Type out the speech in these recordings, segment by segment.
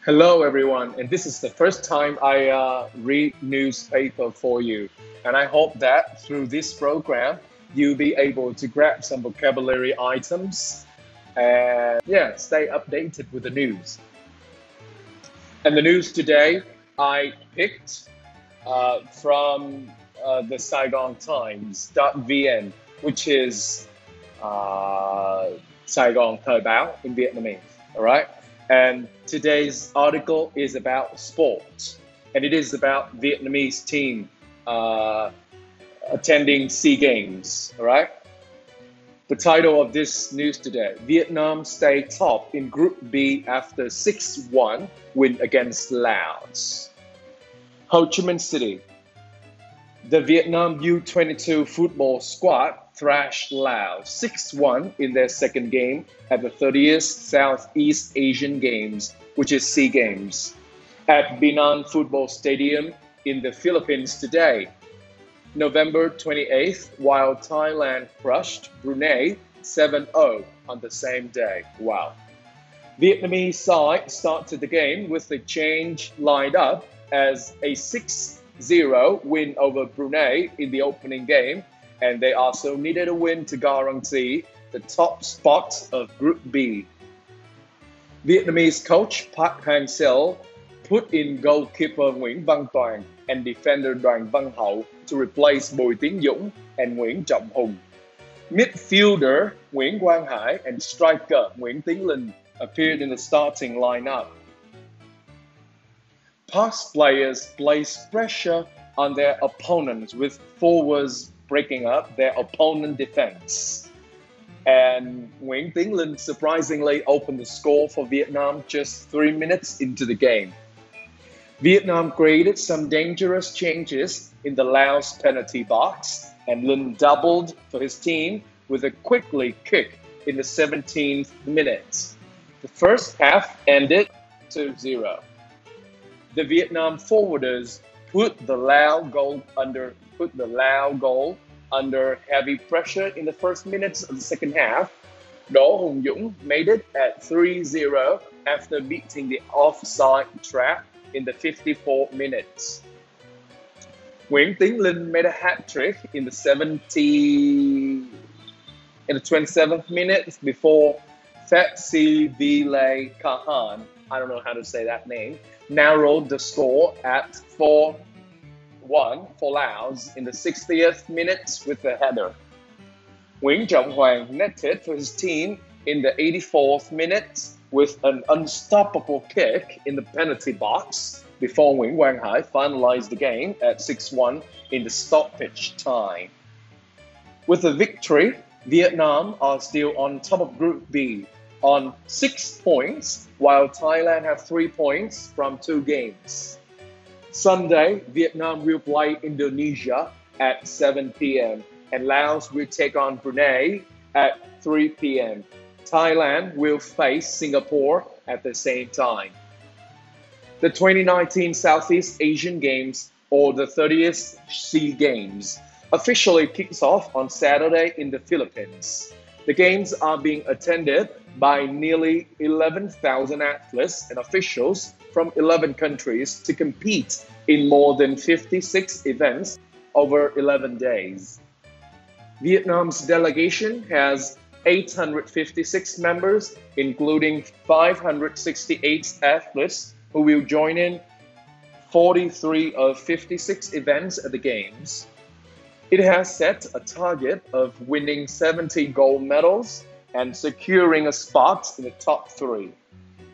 Hello, everyone, and this is the first time I read newspaper for you. And I hope that through this program, you'll be able to grab some vocabulary items and stay updated with the news. And the news today, I picked from the Saigon Times .vn, which is Saigon Thời báo in Vietnamese. All right. And today's article is about sport, and it is about Vietnamese team attending SEA Games. All right. The title of this news today: Vietnam stay top in Group B after 6-1 win against Laos. Ho Chi Minh City. The Vietnam U22 football squad thrashed Laos 6-1 in their second game at the 30th Southeast Asian Games, which is SEA Games, at Binan Football Stadium in the Philippines today. November 28th, while Thailand crushed Brunei 7-0 on the same day. Wow. Vietnamese side started the game with the change lined up as a 6-0 win over Brunei in the opening game, and they also needed a win to guarantee the top spot of Group B. Vietnamese coach Park Hang-seo put in goalkeeper Nguyen Van Toan and defender Doan Van Hau to replace Tien Linh and Nguyen Trong. Midfielder Nguyen Quang Hai and striker Nguyen Tien Linh appeared in the starting lineup. Past players placed pressure on their opponents with forwards breaking up their opponent defense. And Nguyen Tien Linh surprisingly opened the score for Vietnam just 3 minutes into the game. Vietnam created some dangerous changes in the Laos penalty box, and Linh doubled for his team with a quickly kick in the 17th minute. The first half ended 2-0. The Vietnam forwarders put the Lao goal under heavy pressure in the first minutes of the second half. Dung made it at 3-0 after beating the offside trap in the 54 minutes. Nguyen Tien Linh made a hat-trick in the 27th minute before Thackeray Kahan, I don't know how to say that name, narrowed the score at 4-1 for Laos in the 60th minute with a header. Nguyen Quang Hai netted for his team in the 84th minute with an unstoppable kick in the penalty box before Nguyen Quang Hai finalized the game at 6-1 in the stoppage time. With the victory, Vietnam are still on top of Group B on 6 points, while Thailand have 3 points from 2 games. Sunday, Vietnam will play Indonesia at 7 p.m. and Laos will take on Brunei at 3 p.m. Thailand will face Singapore at the same time. The 2019 Southeast Asian Games, or the 30th SEA Games, officially kicks off on Saturday in the Philippines. The games are being attended by nearly 11,000 athletes and officials from 11 countries to compete in more than 56 events over 11 days. Vietnam's delegation has 856 members, including 568 athletes who will join in 43 of 56 events at the Games. It has set a target of winning 70 gold medals and securing a spot in the top 3.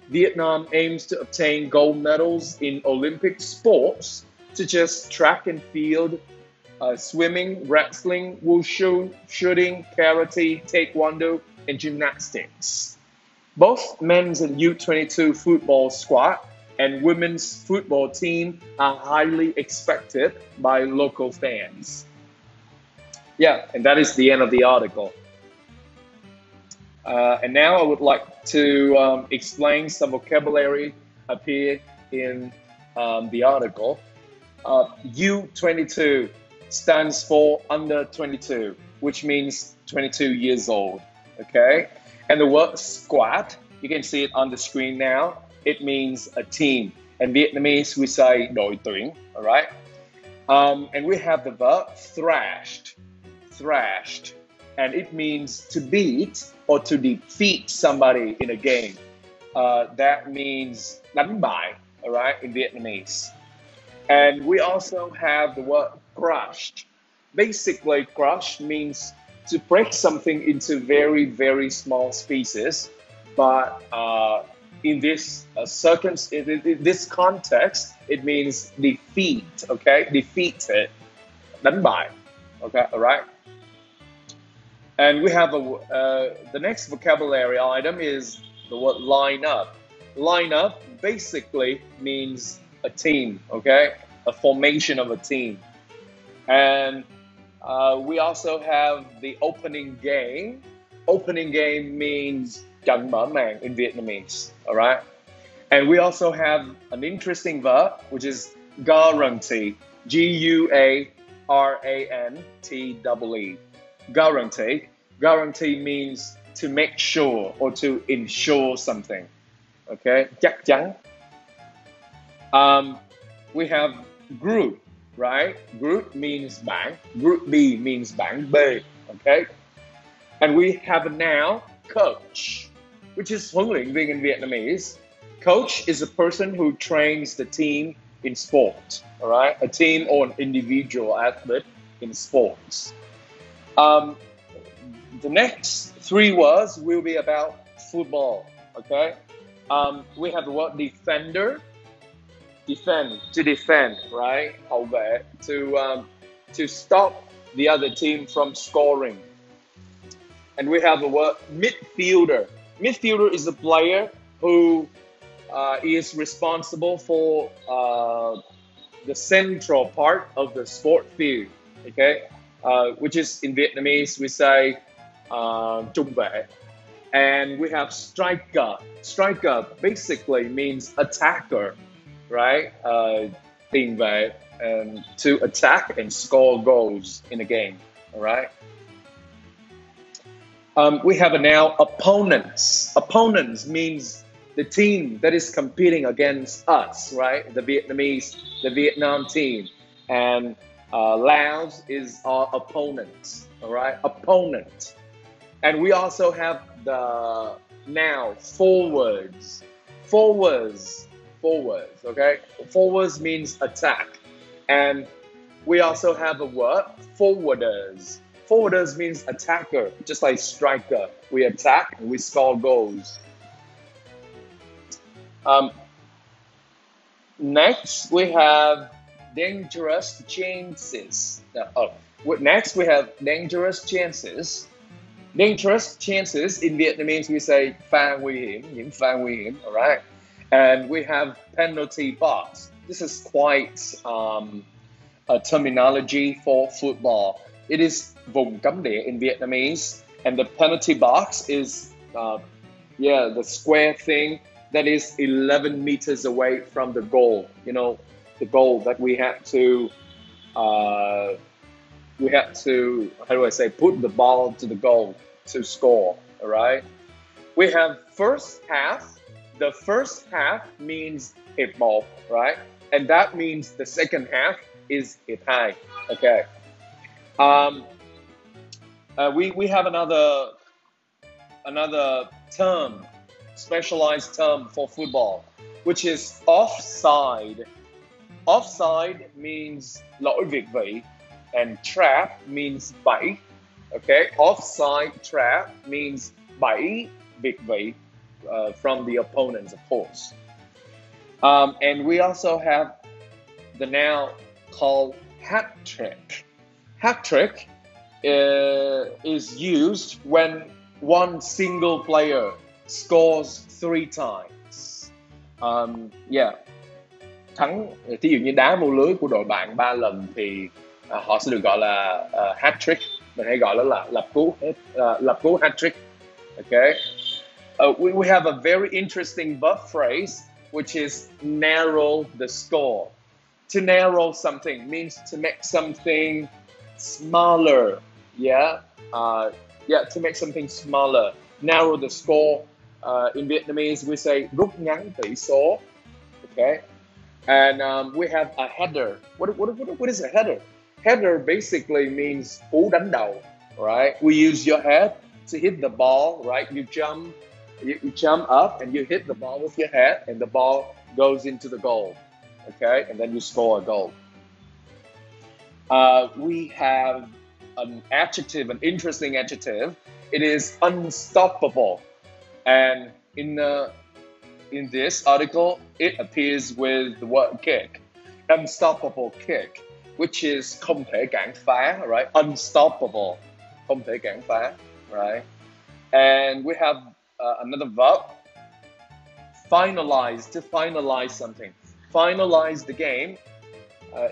Vietnam aims to obtain gold medals in Olympic sports such as track and field, swimming, wrestling, wushu, shooting, karate, taekwondo, and gymnastics. Both men's and U22 football squad and women's football team are highly expected by local fans. Yeah, and that is the end of the article. And now I would like to explain some vocabulary up here in the article. U22 stands for under 22, which means 22 years old, okay? And the word squad, you can see it on the screen now. it means a team. In Vietnamese, we say đội tuyển, all right? And we have the verb thrashed, and it means to beat or to defeat somebody in a game. That means đánh bại, all right, in Vietnamese. And we also have the word crushed. Basically, crush means to break something into very, very small pieces. But in this in this context, it means defeat, okay? Defeated, đánh bại, okay, all right? And we have the next vocabulary item is the word line up. Line up basically means a team, okay? A formation of a team. And we also have the opening game. Opening game means trận mở màn in Vietnamese, all right? And we also have an interesting verb, which is guarantee, Guarantee. Guarantee. Guarantee means to make sure or to ensure something, okay? Chắc chắn. We have group, right? Group means bảng. Group B means bảng B, okay? And we have a noun, coach, which is huấn luyện viên in Vietnamese. Coach is a person who trains the team in sport, all right? A team or an individual athlete in sports. The next 3 words will be about football, okay? We have the word defender, to defend, right? Hậu vệ, to stop the other team from scoring. And we have the word midfielder. Midfielder is a player who is responsible for the central part of the sport field, okay? Which is in Vietnamese we say trung vệ. And we have striker. Striker basically means attacker, right? Tiền vệ, to attack and score goals in a game, all right? We have a noun, opponents. Opponents means the team that is competing against us, right? The Vietnam team. And Laos is our opponent, all right? Opponent. And we also have the noun, forwards. Forwards, okay? Forwards means attack. And we also have a word, forwarders. Forwarders means attacker, just like striker. We attack and we score goals. Next, we have dangerous chances. Next, we have dangerous chances. Dangerous chances in Vietnamese we say pha nguy hiểm, những pha nguy hiểm, all right? And we have penalty box. This is quite a terminology for football. It is vùng cấm địa in Vietnamese, and the penalty box is the square thing that is 11 meters away from the goal. You know, the goal that we have to how do I say, put the ball to the goal to score, all right? We have first half. The first half means hiệp 1, right? And that means the second half is hiệp 2, okay? We have another term, specialized term for football, which is offside. Offside means lỗi việt vị, and trap means bẫy. Okay, offside trap means bẫy việt vị from the opponents, of course. And we also have the noun called hat trick. Hat trick is used when one single player scores 3 times. Thí dụ như đá vô lưới của đội bạn 3 lần thì họ sẽ được gọi là hat trick. Mình hay gọi nó là lập cú hat trick. Okay. We have a very interesting verb phrase which is narrow the score. To narrow something means to make something smaller. To make something smaller. Narrow the score In Vietnamese, we say rút ngắn tỷ số. Okay, and we have a header. What is a header? Header basically means cú đánh đầu, right? We use your head to hit the ball, right? You jump up and you hit the ball with your head, and the ball goes into the goal. Okay, and then you score a goal. We have an adjective, an interesting adjective. It is unstoppable, and in this article, it appears with the word kick, unstoppable kick, which is không thể cản phá, right? Unstoppable, không thể cản phá, right? And we have another verb, finalize, to finalize something. Finalize the game.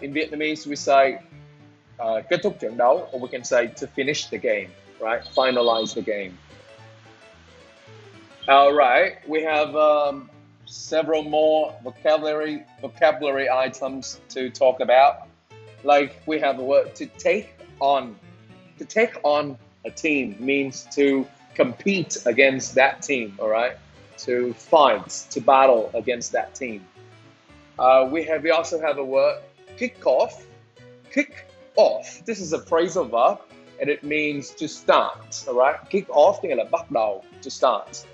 In Vietnamese, we say kết thúc trận đấu, or we can say to finish the game, right? Finalize the game. All right, we have several more vocabulary items to talk about. Like we have the word to take on. To take on a team means to compete against that team, all right? To fight, to battle against that team. We also have a word kick off. Kick off. This is a phrasal verb, and it means to start, all right? Kick off nghĩa là bắt đầu, to start.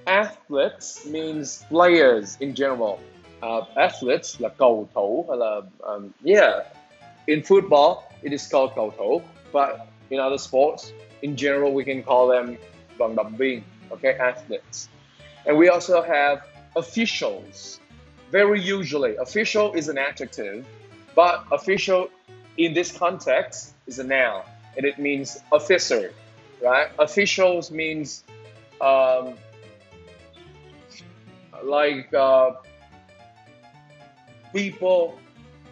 Athletes means players in general. Athletes là cầu thủ hay là in football it is called cầu thủ, but in other sports in general we can call them vận động viên. Okay, athletes. And we also have officials. Very usually, official is an adjective, but official in this context is a noun, and it means officer, right? Officials means people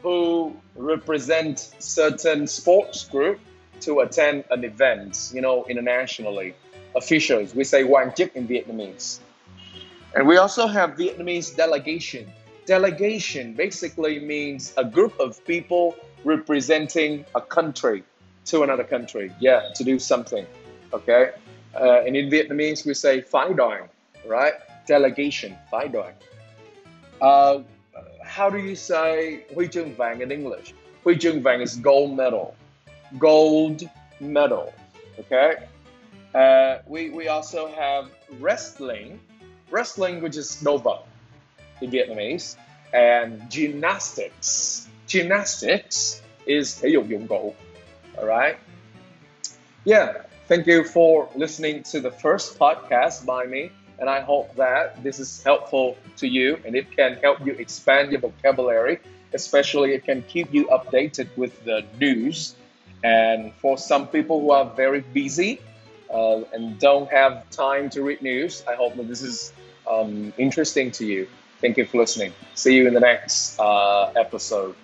who represent certain sports group to attend an event, internationally. Officials, we say quan chức in Vietnamese. And we also have Vietnamese delegation. Delegation basically means a group of people representing a country to another country, to do something, okay? And in Vietnamese, we say phái đoàn, right? Delegation, phái đoàn. How do you say huy chương vàng in English? Huy chương vàng is gold medal. Gold medal, okay? We also have wrestling. Wrestling, which is nova in Vietnamese, and gymnastics. Gymnastics is thể dục dụng cụ, all right? Thank you for listening to the first podcast by me, and I hope that this is helpful to you and it can help you expand your vocabulary, especially it can keep you updated with the news. And for some people who are very busy and don't have time to read news, I hope that this is interesting to you. Thank you for listening. See you in the next episode.